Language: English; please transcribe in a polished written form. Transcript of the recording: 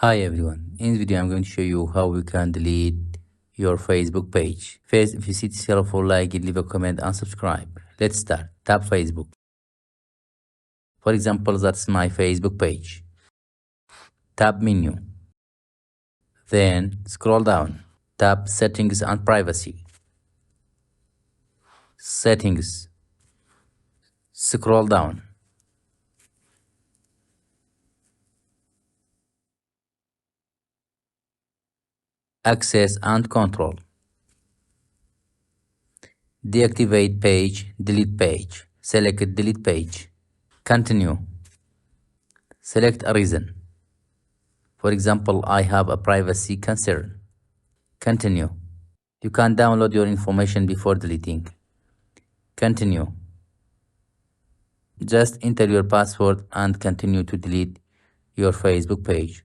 Hi everyone, in this video I'm going to show you how we can delete your Facebook page. First, if you see this helpful, like it, leave a comment and subscribe. Let's start. Tap Facebook. For example, that's my Facebook page. Tap menu. Then scroll down. Tap settings and privacy. Settings. Scroll down. Access and control. Deactivate page, delete page. Select delete page. Continue. Select a reason. For example, I have a privacy concern. Continue. You can download your information before deleting. Continue. Just enter your password and continue to delete your Facebook page.